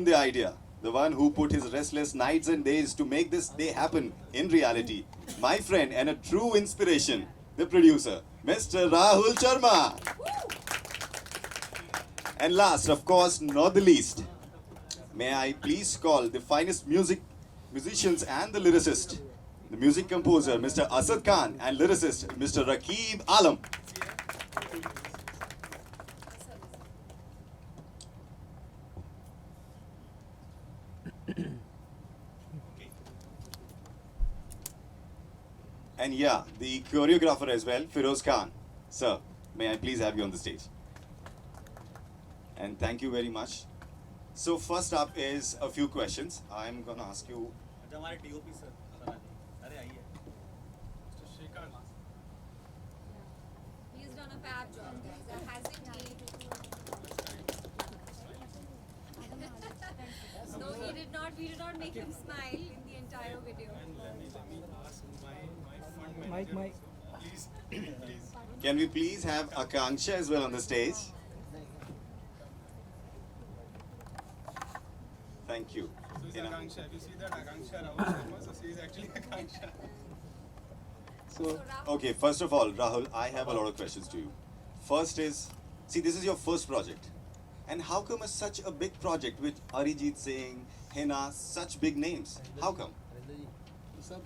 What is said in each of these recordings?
the idea, the one who put his restless nights and days to make this day happen in reality. My friend and a true inspiration, the producer, Mr. Rahul Sharma. And last, of course, not the least, may I please call the finest musicians and the lyricist, the music composer, Mr. Asad Khan, and lyricist, Mr. Rakib Alam. And yeah, the choreographer as well, Firoz Khan. Sir, may I please have you on the stage? And thank you very much. So first up is a few questions. I'm gonna ask you. अच्छा हमारे TOP sir अरे आइए mister Shrikant He's done a fab job, guys. Hasn't he? No, he did not. We did not make him smile in the entire video. let me ask my fund manager Mike. please please Can we please have Akanksha as well on the stage? Thank you. so this You know, Akanksha if you see that Akanksha Rahul Sharma so she is actually Akanksha So, Rahul, Okay, first of all, Rahul, I have a lot of questions to you. First is, see, this is your first project. And how come it's such a big project with Arijit Singh, Hina, such big names? How come? sir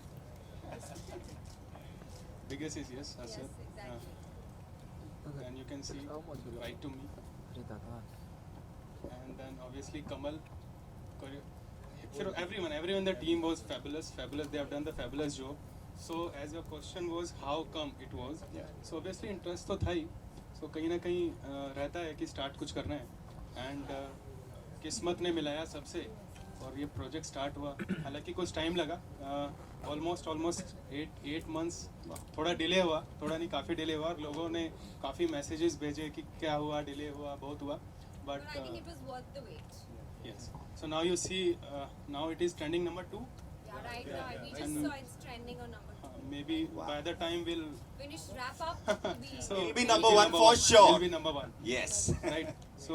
biggest is yes yes, sir exactly. and you can see right to me and then obviously Kamal everyone in the team was fabulous they have done the fabulous job so as your question was how come it was Yeah. so obviously interest तो था ही so कहीं ना कहीं रहता है कि start कुछ करना है and किस्मत ने मिलाया सबसे और ये प्रोजेक्ट स्टार्ट हुआ हालांकि कुछ टाइम लगा ऑलमोस्ट 8 मंथ्स थोड़ा डिले हुआ थोड़ा नहीं काफ़ी डिले हुआ और लोगों ने काफ़ी मैसेजेस भेजे कि क्या हुआ डिले हुआ बहुत हुआ But but I think it was worth the wait. yes so now you see now it is trending number 2 Yeah, right now we just And- saw it's trending on number 2. maybe by the time we'll Finish wrap up. We so It'll be number one for sure. will be number 1 Yes. right so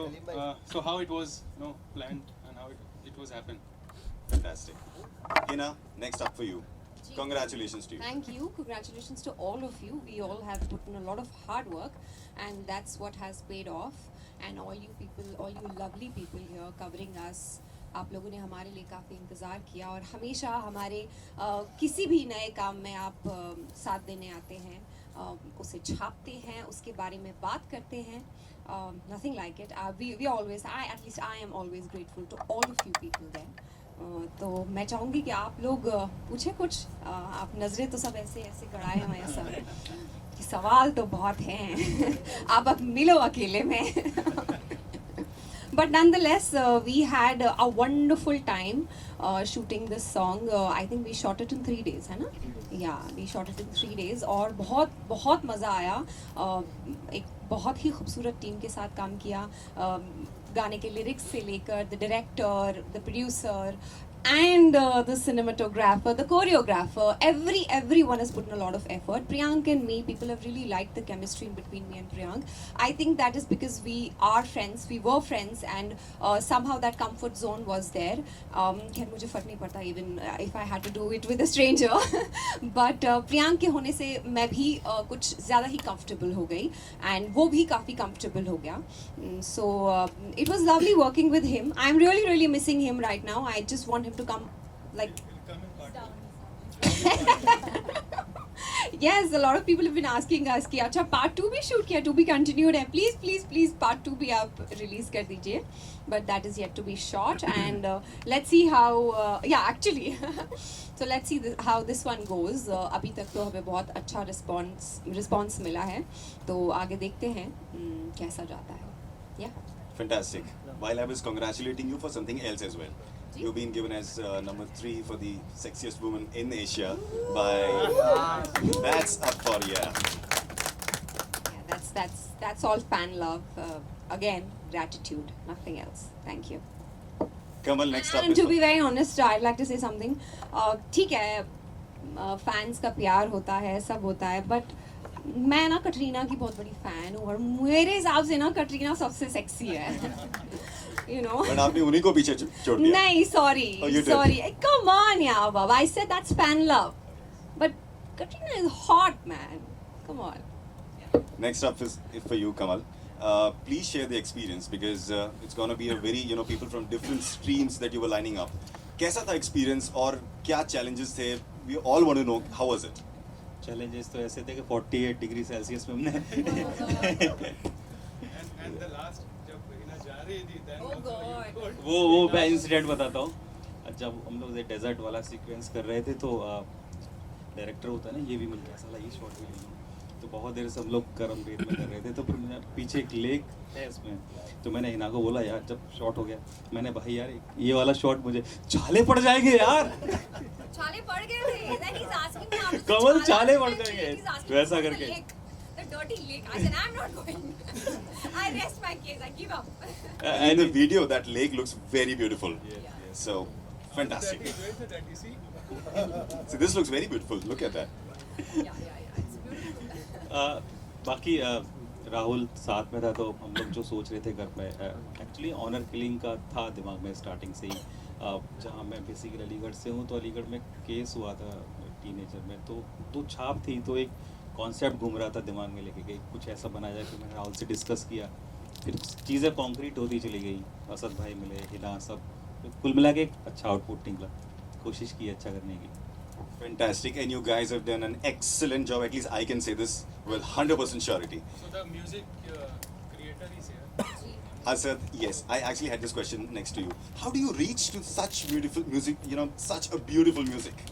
how it was planned and how it was happened Fantastic. Hina, next up for you. Congratulations to you. Thank you. Congratulations to all of you. We all have put in a lot of hard work, and that's what has paid off. And all you people, all you lovely people here covering us, आप लोगों ने हमारे लिए काफ़ी इंतज़ार किया और हमेशा हमारे किसी भी नए काम में आप साथ देने आते हैं, उसे छापते हैं, उसके बारे में बात करते हैं. Nothing like it. We always, at least I am always grateful to all of you people there. तो मैं चाहूँगी कि आप लोग पूछे कुछ. आप नज़रें तो सब ऐसे ऐसे गड़ाए हुए हैं सब कि सवाल तो बहुत हैं. आप अब मिलो अकेले में. But nonetheless, we had a wonderful time shooting this song. I think we shot it in 3 days, है ना? Yeah, we shot it in 3 days और बहुत बहुत मज़ा आया. एक बहुत ही खूबसूरत टीम के साथ काम किया. गाने के लिरिक्स से लेकर the director, the producer, and the cinematographer, the choreographer, everyone has put in a lot of effort. Priyank and me, people have really liked the chemistry in between me and Priyank. I think that is because we are friends, we were friends, and somehow that comfort zone was there. खैर मुझे फर्क नहीं पड़ता even if I had to do it with a stranger. But Priyank के होने से मैं भी कुछ ज़्यादा ही comfortable हो गई, and वो भी काफ़ी comfortable हो गया. So it was lovely working with him. I'm really missing him right now. I just want him to come, like. come in part Yes, a lot of people have been asking us कि अच्छा part 2 भी shoot किया, to be continued है, please part 2 भी आप release कर दीजिए. But that is yet to be shot, and let's see how actually so let's see how this one goes. अभी तक तो हमें बहुत अच्छा response मिला है, तो आगे देखते हैं कैसा जाता है. Yeah. Fantastic. While I was congratulating you for something else as well. You've been given as number 3 for the sexiest woman in Asia by. That's up for Yeah, that's all fan love. Again, gratitude, nothing else. Thank you. Kamal, next up And is. to be very honest, I'd like to say something. ठीक है, fans का प्यार होता है, सब होता है, but मैं ना कटरीना की बहुत बड़ी fan हूँ और मेरे हिसाब से ना कटरीना सबसे sexy है. you know. But आपने उन्हीं को पीछे छोड़ दिया. Nahi, sorry. Oh, you did. Sorry. Come on, yeah, Baba. I said that's fan love. But Katrina is hot, man. Come on. Next up is for you, Kamal. Please share the experience because it's going to be a very, people from different streams that you were lining up. कैसा था experience और क्या challenges थे? We all want to know how was it? Challenges तो ऐसे थे कि 48 degree Celsius में हमने and the last जब हिना जा रही थी then Oh also you God. told- वो मैं इंसिडेंट बताता हूँ. जब हम लोग डेजर्ट वाला सीक्वेंस कर रहे थे तो डायरेक्टर होता है ना, ये भी मिल गया साला, ये शॉट भी ले लूँ. तो बहुत देर से हम लोग गर्म रेत में कर रहे थे. तो फिर मैंने पीछे एक लेक है इसमें, तो मैंने हिना को बोला यार जब शॉट हो गया, मैंने भाई यार ये वाला शॉट मुझे छाले पड़ जाएंगे यार. छाले पड़ गए थे. Then he's asking me how to कमल छाला छाले पड़ eventually जाएंगे. he's asking वैसा me for करके. the lake, the dirty lake. I said I'm not going. I rest my case. I give up. In the video, that lake looks very beautiful. Yes, yes. So, fantastic. That is very that you see. So this looks very beautiful. Look at that. Yeah. It's beautiful. बाकी राहुल साथ में था तो हम लोग जो सोच रहे थे घर में एक्चुअली ऑनर किलिंग का था दिमाग में स्टार्टिंग से ही. जहाँ मैं बेसिकली अलीगढ़ से हूँ तो अलीगढ़ में केस हुआ था टीनेजर में, तो छाप थी, तो एक कॉन्सेप्ट घूम रहा था दिमाग में लेके कि कुछ ऐसा बनाया जाए. फिर मैंने राहुल से डिस्कस किया, फिर चीज़ें कॉन्क्रीट होती चली गई. असद भाई मिले, हिना, सब कुल मिला के एक अच्छा आउटपुट निकला. कोशिश की अच्छा करने की. Fantastic. And you guys have done an excellent job. At least I can say this with 100% surety. So the music creator is here. Asad, yes, I actually had this question next to you. How do you reach to such beautiful music, such a beautiful music?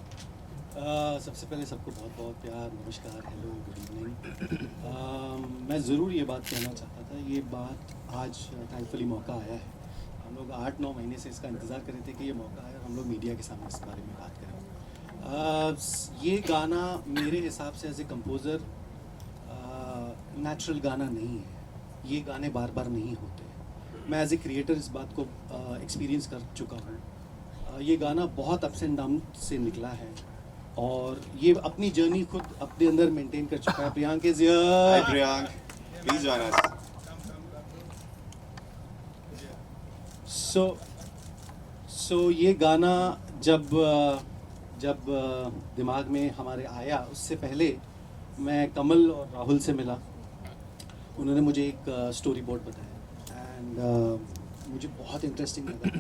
सबसे पहले सबको बहुत बहुत प्यार, नमस्कार, hello, good evening. मैं ज़रूर ये बात कहना चाहता था, ये बात आज थैंकफुली मौका आया है. हम लोग 8-9 महीने से इसका इंतज़ार कर रहे थे कि ये मौका आए और हम लोग मीडिया के सामने इस बारे में बात करें. ये गाना मेरे हिसाब से एज ए कंपोज़र नेचुरल गाना नहीं है. ये गाने बार बार नहीं होते. मैं एज ए क्रिएटर इस बात को एक्सपीरियंस कर चुका हूँ. ये गाना बहुत अप्स एंड डाउन से निकला है और ये अपनी जर्नी खुद अपने अंदर मेंटेन कर चुका है. Priyank is Hi Priyank, please join us. सो ये गाना जब दिमाग में हमारे आया, उससे पहले मैं कमल और राहुल से मिला. उन्होंने मुझे एक स्टोरी बोर्ड बताया एंड मुझे बहुत इंटरेस्टिंग लगा.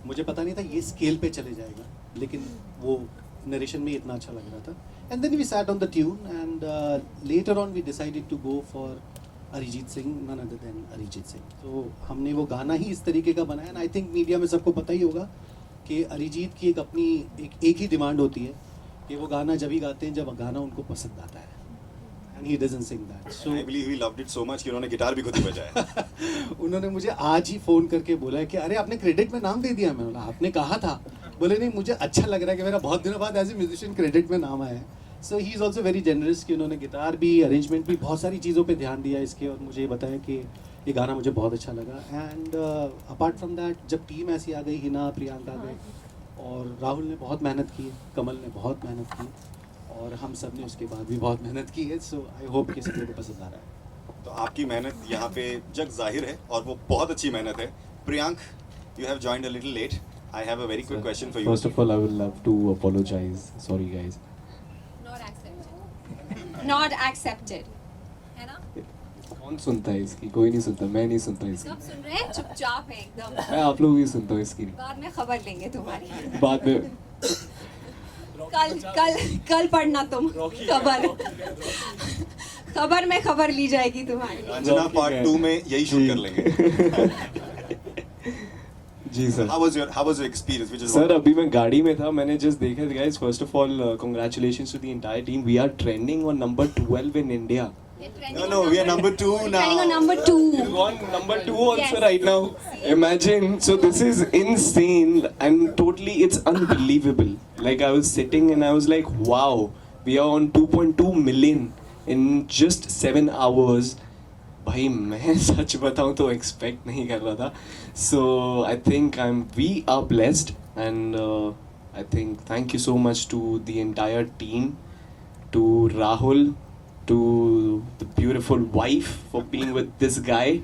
मुझे पता नहीं था ये स्केल पे चले जाएगा, लेकिन वो नरेशन में इतना अच्छा लग रहा था. And then we sat on the tune and later on we decided to go for Arijit Singh, none other than Arijit Singh. तो हमने वो गाना ही इस तरीके का बनाया. एंड आई थिंक मीडिया में सबको पता ही होगा कि अरिजीत की एक अपनी एक ही डिमांड होती है कि वो गाना जब ही गाते हैं जब गाना उनको पसंद आता है. And he doesn't sing that. So I believe he loved it so much कि उन्होंने गिटार भी खुद ही बजाया. उन्होंने मुझे आज ही फ़ोन करके बोला कि अरे आपने क्रेडिट में नाम दे दिया. मैंने बोला आपने कहा था. बोले नहीं, मुझे अच्छा लग रहा है कि मेरा बहुत दिनों बाद एज ए म्यूजिशियन क्रेडिट में नाम आया है. So he is also very generous कि उन्होंने गिटार भी, अरेंजमेंट भी, बहुत सारी चीज़ों पे ध्यान दिया इसके और मुझे ये बताया कि ये गाना मुझे बहुत अच्छा लगा. एंड अपार्ट फ्रॉम दैट जब टीम ऐसी आ गई, हिना, प्रियंका आ गए और राहुल ने बहुत मेहनत की, कमल ने बहुत मेहनत की और हम सब ने उसके बाद भी बहुत मेहनत की है. सो आई होप कि सभी को पसंद आ रहा है. तो आपकी मेहनत यहाँ पे जग जाहिर है और वो बहुत अच्छी मेहनत है. Priyank, you have joined a little late. I have a very quick question for you. First of all, I would love to apologize. Sorry, guys. Not accepted. Not accepted. है ना? कौन सुनता है इसकी? कोई नहीं सुनता. मैं नहीं सुनता इसकी. सब सुन रहे हैं, चुपचाप है एकदम. मैं आप लोग ही सुनता हूँ इसकी. बाद में खबर लेंगे तुम्हारी. बाद में कल पढ़ना तुम खबर. खबर में खबर ली जाएगी तुम्हारी. अंजना पार्ट 2 में यही शूट कर लेंगे. जी sir. How was your experience? Which is sir अभी मैं गाड़ी में था, मैंने जस्ट देखा. Guys, first of all congratulations to the entire team. We are trending on number 12 in India. No, we are number 2 now. Trending on number 2. We're on number 2 also Yes. right now. Imagine. So this is insane and totally it's unbelievable. Like I was sitting and I was like, wow, we are on 2.2 million in just 7 hours. भाई मैं सच बताऊँ तो expect नहीं कर रहा था. So I think we are blessed and I think thank you so much to the entire team, to Rahul, to the beautiful wife for being with this guy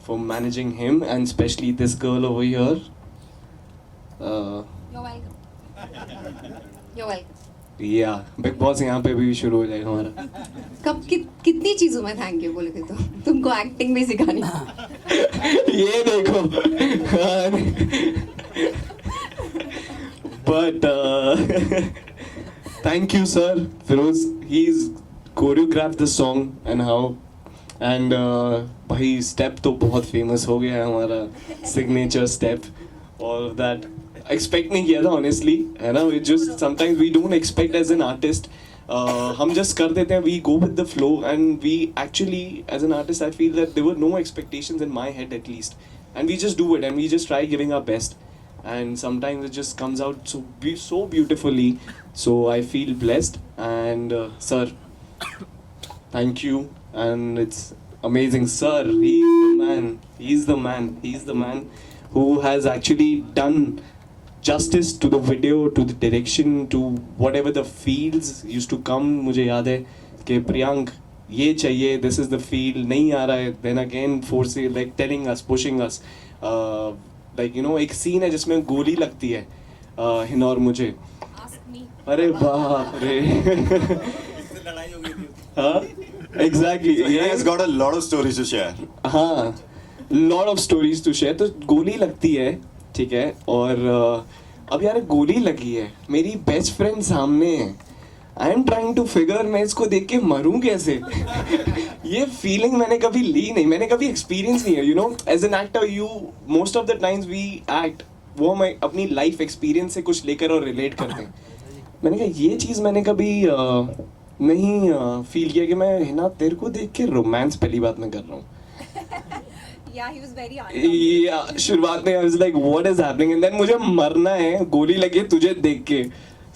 for managing him, and especially this girl over here. You're welcome. You're welcome. Yeah, Big Boss यहाँ पे भी शुरू हो जाएगा हमारा. कितनी चीजों में थैंक यू बोलोगे तुमको एक्टिंग भी सिखानी. ये देखो. But thank you, sir. Feroz, he's choreographed the song and how. And भाई step तो बहुत famous हो गया है हमारा signature step. All of that. Expect नहीं किया था honestly, है ना? We just sometimes we don't expect as an artist. हम just कर देते हैं, we go with the flow, and we actually as an artist I feel that there were no expectations in my head at least, and we just do it and we just try giving our best, and sometimes it just comes out so beautifully. So I feel blessed, and sir, thank you, and it's amazing, sir. He's the man who has actually done justice to the video, to the direction, to whatever the feels used to come. मुझे याद है कि प्रियांक ये चाहिए, this is the feel, नहीं आ रहा है, then again forcing, like telling us, pushing us, like you know एक scene है जिसमें गोली लगती है हिना और मुझे. Ask me. अरे बाप रे. हाँ exactly. So he has got a lot of stories to share. हाँ, lot of stories to share. तो गोली लगती है, ठीक है, और अब यार गोली लगी है, मेरी बेस्ट फ्रेंड सामने है, I am trying to figure मैं इसको देख के मरूं कैसे. ये फीलिंग मैंने कभी ली नहीं, मैंने कभी एक्सपीरियंस नहीं है. You know as an actor you most of the times we act, वो हम अपनी लाइफ एक्सपीरियंस से कुछ लेकर और रिलेट करते हैं. मैंने कहा ये चीज़ मैंने कभी नहीं फील किया कि मैं हिना तेरे को देख के रोमांस पहली बात मैं कर रहा हूँ. Yeah, he was very Yeah, शुरुआत में I was like what is happening, and then मुझे मरना है, गोली लगी है तुझे देख के.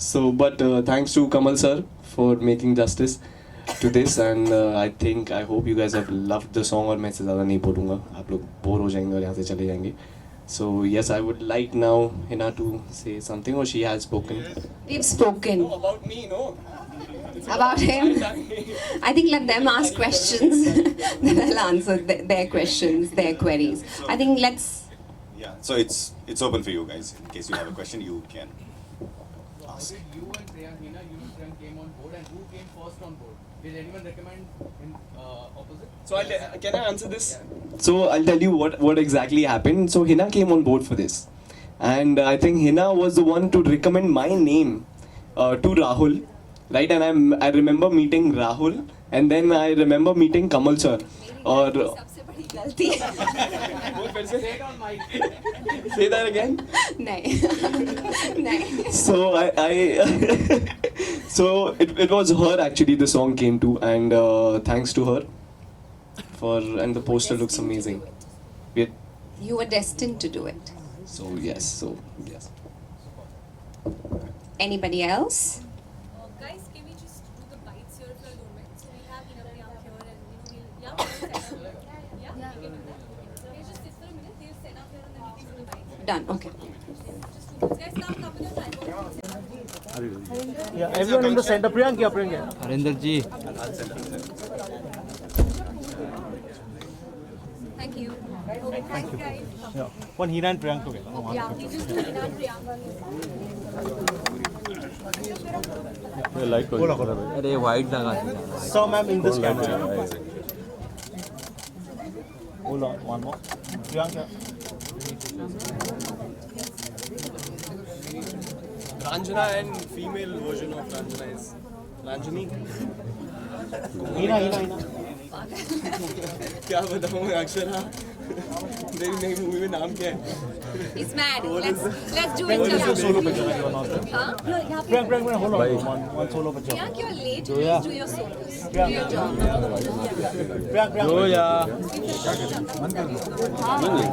So but thanks to Kamal sir for making justice to this, and I think I hope you guys have loved the song. और मैं इससे ज़्यादा नहीं बोलूँगा, आप लोग बोर हो जाएंगे और यहाँ से चले जाएंगे. So yes, I would like now Hina to say something, or she has spoken. We've spoken. No, about me, no. About him. I think let them ask questions. Then I'll answer their questions, their queries. I think let's. Yeah, so it's open for you guys. In case you have a question, you can ask. You and Priyank came on board, and who came first on board? Did anyone recommend in opposite? So can I answer this? So I'll tell you what exactly happened. So Hina came on board for this, and I think Hina was the one to recommend my name to Rahul, right? And I remember meeting Rahul, and then I remember meeting Kamal sir. और सबसे बड़ी गलती है. Say it on mic. say that again. नहीं. नहीं. So I so it was her actually the song came to, and thanks to her for, and the poster looks amazing. You were destined to do it. So yes. Anybody else? Guys, can we just do the bites here for a moment? So we have Priyank here, and we'll set up. Yeah, we can do that. Okay, just sit for a minute. They'll set up here, and then we can do the bites. Done. Okay. Just do this. Guys, come with your tripod. Yeah, everyone in the center. Priyank, yeah, Priyank. Harinder ji. Thank you. Okay, thanks, guys. Yeah. One Hina and Priyank together. Yeah, we just do Hina and Priyank. अरे white लगा दिया. So, ma'am, in this camera. Hold on, one more. Priyank, yeah. Ranjana and female version of Ranjana is Ranjani. Hina. क्या बताऊँ मैं अक्षरा, मेरी नई movie में नाम क्या है? He's mad. Let's do it. Just a solo picture. Huh? Priyank, hold on. One solo picture. Priyank, you're late. Please do your solos. Do your job. Priyank.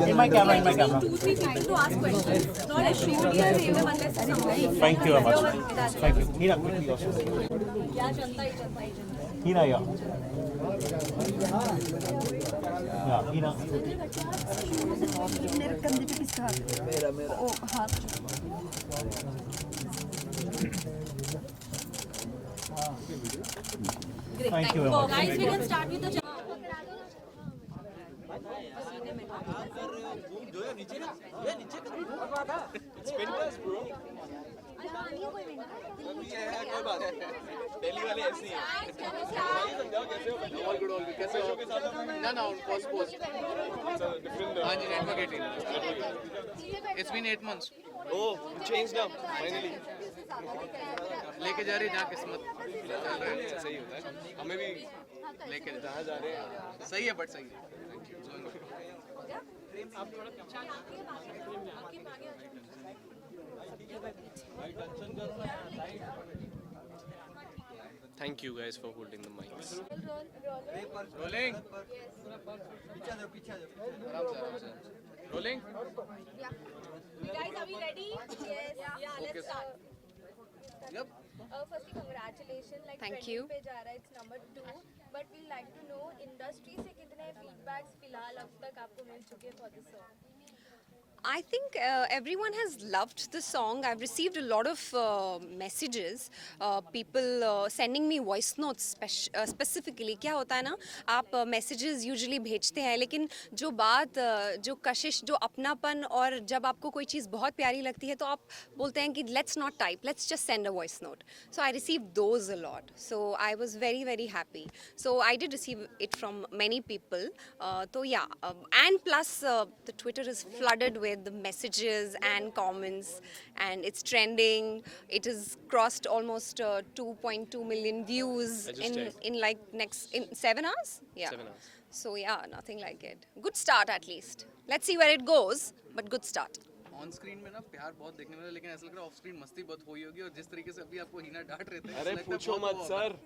In my camera. 2-3 people to ask questions. Not a shoot here, unless somebody. Thank you very much. Thank you. Hina, quickly also. Yeah, Janta. Hina, yeah. Yeah, Hina. Great. Thank you very much. Guys, we can start with the महीने में दिल्ली वाले ऐसे ही All good, all good. कैसे हो? ना post. हाँ जी, network 18. It's been 8 months. Oh, changed up finally. लेके जा रही जहाँ किस्मत चल रहा है. सही होता है. हमें भी लेके जहाँ जा रहे हैं सही है बट सही है. Thank you guys for holding the mics. Rolling. Rolling. Guys, are we ready? Yes. Yeah, let's start. Yep. Firstly, congratulations. Like Thank trending you. पे जा रहा है, it's number 2. But we'd like to know industry से कितने feedbacks फिलहाल अब तक आपको मिल चुके हैं for this song? I think everyone has loved the song. I've received a lot of messages, people sending me voice notes specifically. क्या होता है ना, आप messages usually भेजते हैं, लेकिन जो बात, जो कशिश, जो अपनापन, और जब आपको कोई चीज़ बहुत प्यारी लगती है तो आप बोलते हैं कि let's not type, let's just send a voice note. So I received those a lot. So I was very, very happy. So I did receive it from many people. So yeah, and plus the Twitter is flooded with the messages and comments, and it's trending. It has crossed almost 2.2 million views I just checked. in like in 7 hours. Yeah. 7 hours. So yeah, nothing like it. Good start at least. Let's see where it goes, but good start. On screen में ना प्यार बहुत देखने मिला, लेकिन ऐसा लग रहा है ऑफ स्क्रीन मस्ती बहुत हुई होगी, और जिस तरीके से अभी आपको हीना डांट रहे थे अरे ऐसा लगता है पूछो बहुत मत हुआ होगा. Sir.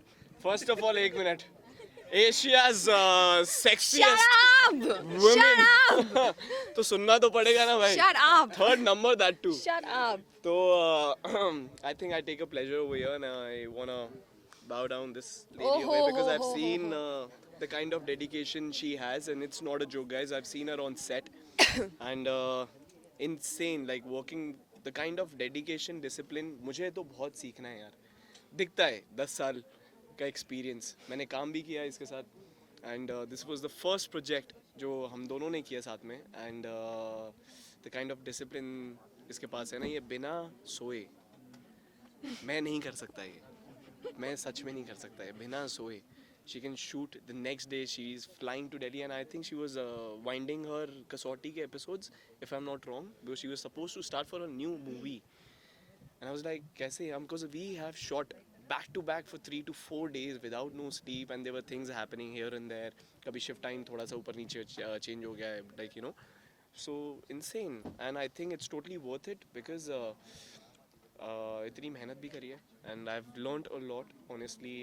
First of all, 1 minute. Asia's sexiest Shut up! women. Shut up! तो सुनना तो पड़ेगा ना भाई. Shut up! Third number that too. Shut up! So I think I take a pleasure over here, and I wanna bow down this lady away because I've seen the kind of dedication she has, and it's not a joke, guys. I've seen her on set, and insane, like working, the kind of dedication, discipline. मुझे तो बहुत सीखना है यार. दिखता है 10 साल का एक्सपीरियंस. मैंने काम भी किया इसके साथ, and this was the first project जो हम दोनों ने किया साथ में, and the kind of discipline इसके पास है ना, ये बिना सोए मैं नहीं कर सकता. ये मैं सच में नहीं कर सकता है बिना सोए. She can shoot the next day. She is flying to Delhi, and I think she was winding her Kasauti ke episodes, if I'm not wrong, because she was supposed to start for a new movie. And I was like, kaise? Because we have shot back to back for 3 to 4 days without no sleep, and there were things happening here and there. Kabhi shift time thoda sa upar niche change ho gaya hai, like, you know. So insane, and I think it's totally worth it because itni mehnat bhi kari hai, and I've learned a lot, honestly.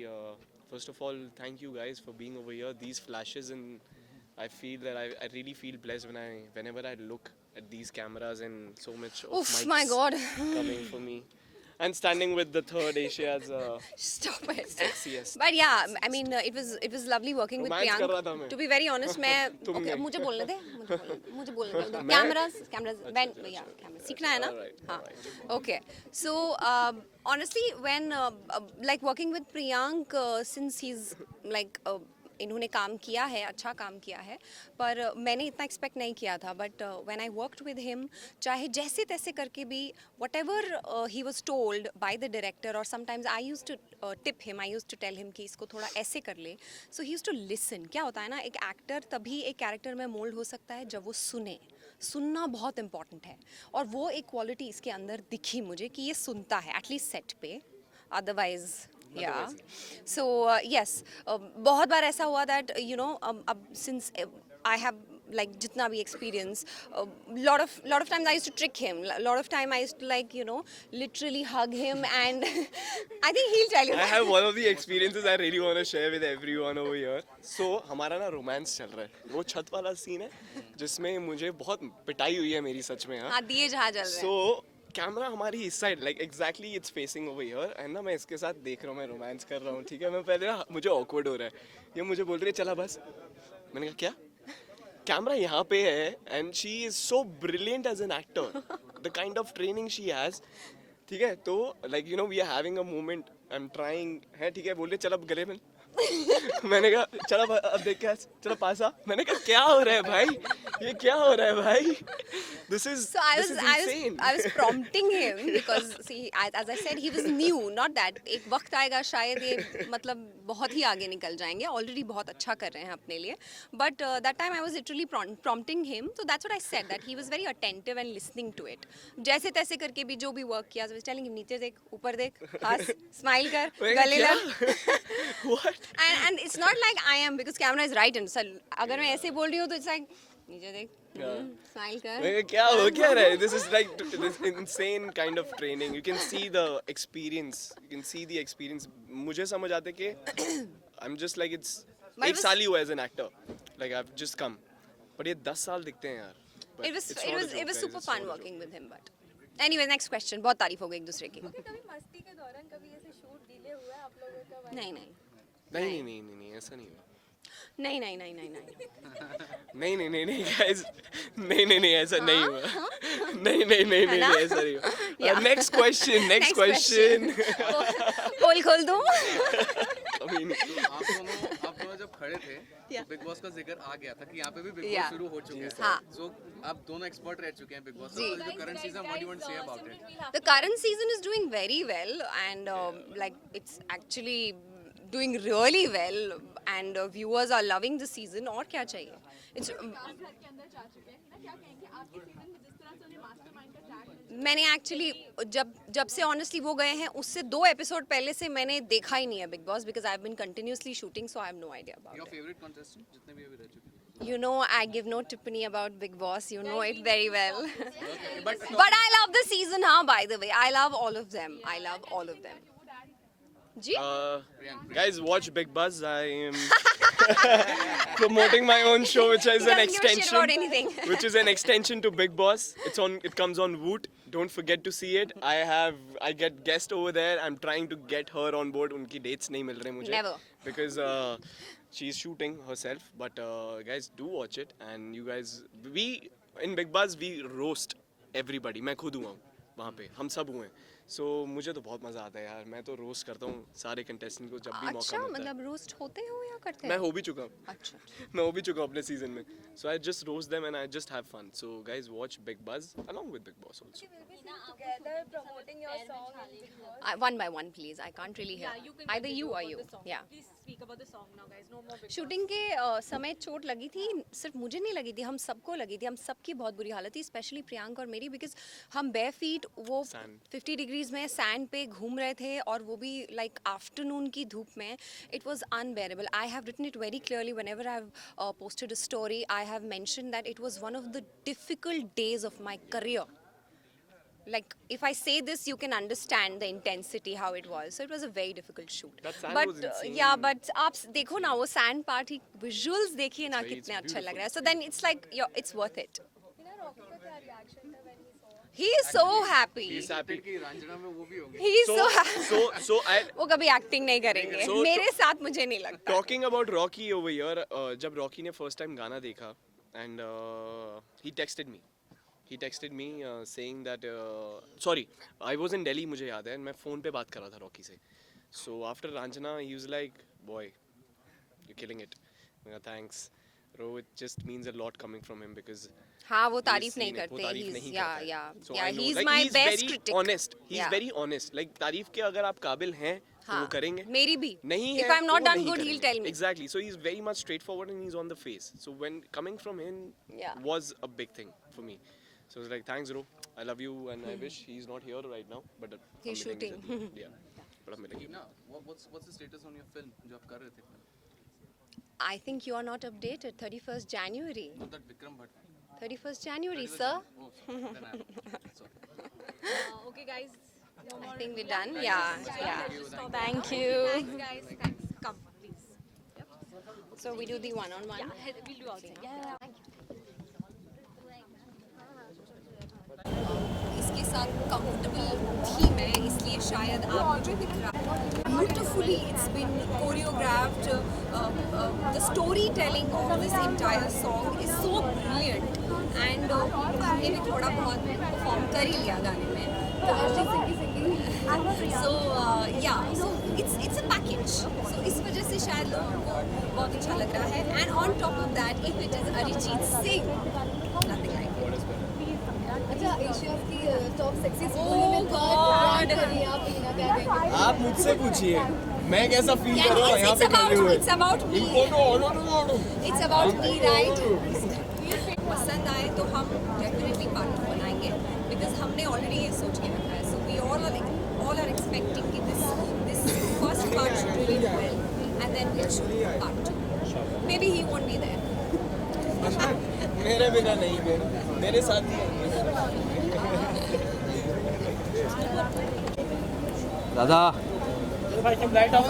First of all, thank you guys for being over here. These flashes, and I feel that I really feel blessed whenever I look at these cameras and so much of Oof, mics my God. coming for me. And standing with the third Asia's Stop it. sexiest. But yeah, I mean, it was lovely working with Romance कर रहा था Priyank. मैं. To be very honest, मैं तुम okay, नहीं. मुझे बोलने दे, मुझे बोलने दे. मैं? Cameras, when yeah, cameras. सीखना है ना? Alright, हाँ. alright. Okay. So honestly, when like working with Priyank, since he's like इन्होंने काम किया है, अच्छा काम किया है, पर मैंने इतना एक्सपेक्ट नहीं किया था. But when I worked with him, चाहे जैसे तैसे करके भी, whatever he was told by the director, और sometimes I use to tip him, I use to tell him कि इसको थोड़ा ऐसे कर ले. So he use to listen. क्या होता है ना, एक एक्टर तभी एक कैरेक्टर में मोल्ड हो सकता है जब वो सुने. सुनना बहुत इंपॉर्टेंट है, और वो एक क्वालिटी इसके अंदर दिखी मुझे कि ये सुनता है, एटलीस्ट सेट पे. अदरवाइज yeah, so yes, बहुत बार ऐसा हुआ that you know, अब since I have like जितना भी experience, lot of times I used to trick him, lot of time I used to, like, you know, literally hug him, and I think he'll tell you I that. have one of the experiences I really want to share with everyone over here. So हमारा ना romance चल रहा है. वो छत वाला scene है जिसमें मुझे बहुत पिटाई हुई है मेरी, सच में. हाँ, दिए जहाँ जल रहे हैं. So कैमरा हमारी इस side, like exactly it's facing over here, and ना मैं इसके साथ देख रहा हूँ, मैं रोमांस कर रहा हूँ, ठीक है. मैं पहले ना, मुझे ऑकवर्ड हो रहा है. ये मुझे बोल रही है चला बस. मैंने कहा क्या? कैमरा यहाँ पे है, and she is so brilliant as an actor, the kind of training she has, ठीक है. तो like you know, we are having a moment, I am trying है, ठीक है. बोल रहे चल अब गले में, मैंने कहा चलो अब देख के चलो पास आ. मैंने कहा क्या हो रहा है भाई, ये क्या हो रहा है भाई. This is So I was insane. I was prompting him because see as I said he was new, not that एक वक्त आएगा शायद ये मतलब बहुत ही आगे निकल जाएंगे, already बहुत अच्छा कर रहे हैं अपने लिए, but that time I was literally prompting him, so that's what I said, that he was very attentive and listening to it. जैसे तैसे करके भी जो भी work किया, I was telling him नीचे देख, ऊपर देख, हंस, smile कर, गले लग. What? And it's not like I am, because camera is right and so अगर मैं ऐसे बोल रही हूँ तो it's like नीचे देख, smile कर. मैंने कहा, क्या हो क्या रहा है? This is like this insane kind of training. You can see the experience. You can see the experience. मुझे समझ आते कि I'm just like it's But it एक was- साल ही हुआ as an actor. Like I've just come. But ये 10 साल दिखते हैं यार. But It was it's not a joke, guys. super It's fun not a working joke. with him, but anyway, next question. बहुत तारीफ हो गई एक दूसरे की. कभी मस्ती के दौरान कभी ऐसे शूट डिले हुआ है आप लोगों का? नहीं नहीं ऐसा नहीं हुआ. नहीं नहीं guys. नहीं ऐसा नहीं हुआ. नहीं ऐसा नहीं हुआ. Yeah. Next question. पोल खोल दूँ. अभी नहीं. आप दोनों जब खड़े थे Yeah. बिग बॉस का जिक्र आ गया था कि यहाँ पे भी बिग Yeah. बॉस शुरू हो चुके हैं. हाँ. So आप दोनों एक्सपर्ट रह चुके हैं बिग बॉस. जी. जो current season, what do you want to say about it? The current season is doing very well, and like it's actually doing really well, and viewers are loving the season. और क्या चाहिए? It's मैंने actually जब से honestly वो गए हैं उससे 2 एपिसोड पहले से मैंने देखा ही नहीं है Bigg Boss, because I have been continuously shooting, so I have no idea your about favourite contestant जितने भी अभी रह चुके हैं. You know, I give no tippany about Big Boss. You know it very well. But But I love the season, huh? By the way, I love all of them. I love all of them. Ji? Guys, watch Big Buzz. I am promoting my own show, which is He an doesn't give a shit about extension. anything. Which is an extension to Big Boss. It comes on Woot. Don't forget to see it. I get guest over there. I'm trying to get her on board. उनकी dates नहीं मिल रहे मुझे. Never. Because she's shooting herself. But guys, do watch it. And you guys, we in Big Buzz we roast everybody. मैं खुद हुआ हूँ वहाँ पे. हम सब हुए. So मुझे तो बहुत मजा आता है यार. मैं तो रोस्ट करता हूँ सारे कंटेस्टेंट को जब भी मौका अच्छा, मिलता है. मतलब रोस्ट होते हो या करते मैं हैं? हो भी चुका हूँ. अच्छा. मैं हो भी चुका हूँ अपने सीजन में. So I just roast them and I just have fun. So guys, watch Big Buzz along with Big Boss also. together promoting your song in Big Boss. One by one, please. I can't really hear. Either you or you. Yeah. Please speak about the song now, guys. No more Big shooting के समय चोट लगी थी, सिर्फ मुझे नहीं लगी थी, हम सबको लगी थी, हम सबकी बहुत बुरी हालत थी, स्पेशली प्रियांक और मेरी, बिकॉज हम bare feet वो Sand. 50 डिग्रीज में सैंड पे घूम रहे थे, और वो भी लाइक आफ्टरनून की धूप में. It was unbearable. I have written it very clearly whenever I have posted a story. I have mentioned that it was one of the difficult days of my career. Like, if I say this, you can understand the intensity, how it was. So it was a very difficult shoot. That sand But was insane. yeah, but आप देखो ना वो sand party visuals देखिए ना It's कितने अच्छा beautiful. लग रहा है. So then it's like, it's worth it. Boss. Rocky का क्या reaction था when he saw? He is so happy. He's happy. कि रंजना में वो भी होंगे. He is so happy. So I वो कभी एक्टिंग नहीं करेंगे. So- मेरे साथ मुझे नहीं लगता. talking about Rocky over here. जब Rocky ने first time गाना देखा and he texted me. He texted me saying that sorry, I was in Delhi, मुझे याद है, and मैं phone पे बात कर रहा था Rocky से. So after Ranjana, he was like, boy, you're killing it. मैं कहा, thanks. Bro, it just means a lot coming from him because हाँ वो he's तारीफ नहीं seen it. वो करते. तारीफ नहीं Yeah, करता है. yeah, So yeah. I know, He's like, my he's best very critic. honest. He's Yeah. very honest. Like तारीफ के अगर आप काबिल हैं तो वो हाँ. करेंगे. मेरी भी. नहीं If है I'm तो not वो done नहीं good, करेंगे. he'll tell me. Exactly. So he's very much straightforward and he's on the face. So when coming from him Yeah. was a big thing for me. So it's like, thanks, bro. I love you and I wish he's not here right now. But He's हम मिलेंगे shooting. जल्दी. Yeah. But हम मिलेंगे. ना what's the status on your film जो आप कर रहे थे? I think you are not updated. 31st January. Not that Vikram Bhatt. 31st January, sir. Oh, sorry. Then sorry. Okay, guys. No more. I think we're done. Yeah, yeah. Thank you. Thanks, guys. Thanks. Come, please. So we do the one-on-one. Yeah, we'll do outside. Yeah. Thank you. इसके साथ comfortable थी मैं, इसलिए शायद आप मुझे दिख रहा. Beautifully, it's been choreographed. The storytelling of this entire song is so brilliant, and हमने भी थोड़ा बहुत perform कर ही लिया गाने में. So yeah, so it's a package. So इस वजह से शायद लोगों को बहुत अच्छा लग रहा है. And on top of that, if it is Arijit Singh, nothing like it. अच्छा एशिया की टॉप सेक्सी Oh सिंगर में God. आप हीना क्या कहेंगे? आप मुझसे पूछिए मैं कैसा फील Yeah, कर रहा हूँ यहाँ पे खड़े हुए it's about me. It's about me, right? पसंद आए तो हम डेफिनेटली पार्ट 2 बनाएंगे बिकॉज हमने ऑलरेडी ये सोच के रखा है. So we all are expecting कि this first part should really do well and then we'll shoot part 2. Maybe he won't be there. मेरे बिना नहीं मेरे साथ ही दादा If I can light up.